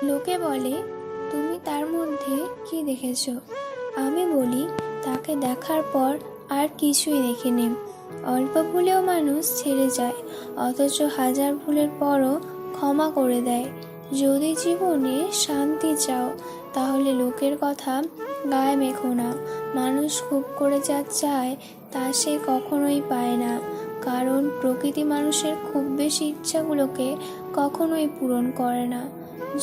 লোকে বলে, তুমি তার মধ্যে কি দেখেছো? আমি বলি, তাকে দেখার পর আর কিছুই দেখিনি। অল্প ভুলেও মানুষ ছেড়ে যায়, অথচ হাজার ভুলের পরও ক্ষমা করে দেয়। যদি জীবনে শান্তি চাও, তাহলে লোকের কথা গায়ে মেখো না। মানুষ খুব করে যা চায় তা সে কখনোই পায় না, কারণ প্রকৃতি মানুষের খুব বেশি ইচ্ছাগুলোকে কখনোই পূরণ করে না।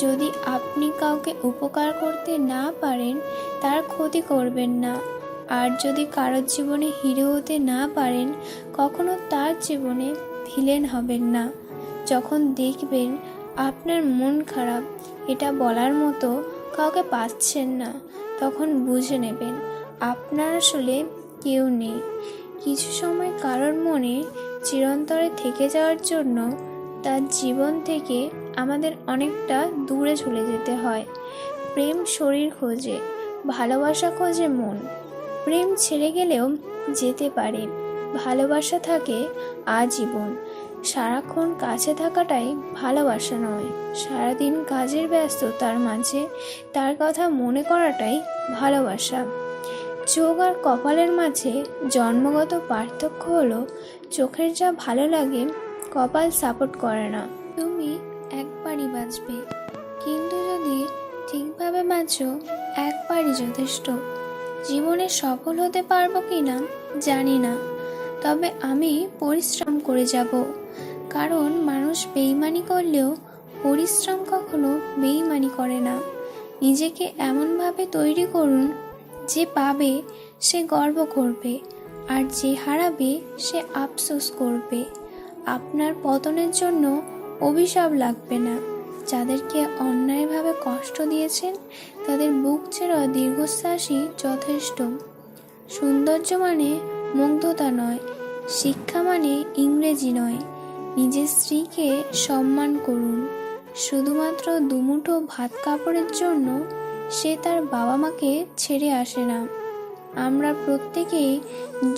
যদি আপনি কাউকে উপকার করতে না পারেন, তার ক্ষতি করবেন না। আর যদি কারোর জীবনে হিরো হতে না পারেন, কখনো তার জীবনে ভিলেন হবেন না। যখন দেখবেন আপনার মন খারাপ, এটা বলার মতো কাউকে পাচ্ছেন না, তখন বুঝে নেবেন আপনার আসলে কেউ নেই। কিছু সময় কারোর মনে চিরন্তরে থেকে যাওয়ার জন্য তার জীবন থেকে আমাদের অনেকটা দূরে চলে যেতে হয়। প্রেম শরীর খোঁজে, ভালোবাসা খোঁজে মন। প্রেম ছেড়ে গেলেও যেতে পারে, ভালোবাসা থাকে আজীবন। সারাক্ষণ কাছে থাকাটাই ভালোবাসা নয়, সারাদিন কাজের ব্যস্ততার মাঝে তার কথা মনে করাটাই ভালোবাসা। চোখ আর কপালের মাঝে জন্মগত পার্থক্য হলো, চোখের যা ভালো লাগে কপাল সাপোর্ট করে না। তুমি একবারই বাঁচবে, কিন্তু যদি ঠিকভাবে বাঁচো, একবারই যথেষ্ট। জীবনে সফল হতে পারবো কিনা জানি না, তবে আমি পরিশ্রম করে যাব। কারণ মানুষ বেইমানি করলেও পরিশ্রম কখনো বেইমানি করে না। নিজেকে এমনভাবে তৈরি করুন, যে পাবে সে গর্ব করবে, আর যে হারাবে সে আফসোস করবে। আপনার পতনের জন্য অভিশাপ লাগবে না। যাদেরকে অন্যায়ভাবে কষ্ট দিয়েছেন, তাদের বুক ছেড়া দীর্ঘশ্বাসই যথেষ্ট। সৌন্দর্য মানে মুগ্ধতা নয়, শিক্ষা মানে ইংরেজি নয়। নিজের স্ত্রীকে সম্মান করুন। শুধুমাত্র দুমুঠো ভাত কাপড়ের জন্য সে তার বাবা মাকে ছেড়ে আসে না। আমরা প্রত্যেকেই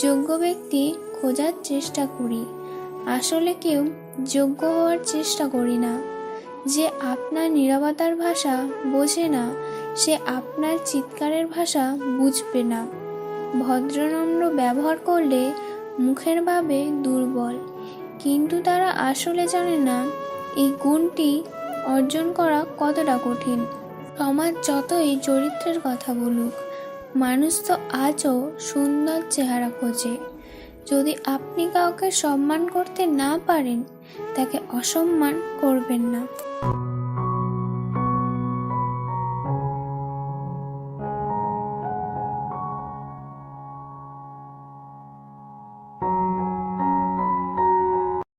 যোগ্য ব্যক্তি খোঁজার চেষ্টা করি, আসলে কেউ যোগ্য হওয়ার চেষ্টা করি না। যে আপনার নীরবতার ভাষা বোঝে না, সে আপনার চিৎকারের ভাষা বুঝবে না। ভদ্রনম্র ব্যবহার করলে মুখের ভাবে দুর্বল, কিন্তু তারা আসলে জানে না এই গুণটি অর্জন করা কতটা কঠিন। সমাজ যতই চরিত্রের কথা বলুক, মানুষ তো আজও সুন্দর চেহারা খোঁজে। যদি আপনি কাউকে সম্মান করতে না পারেন, তাকে অসম্মান করবেন না।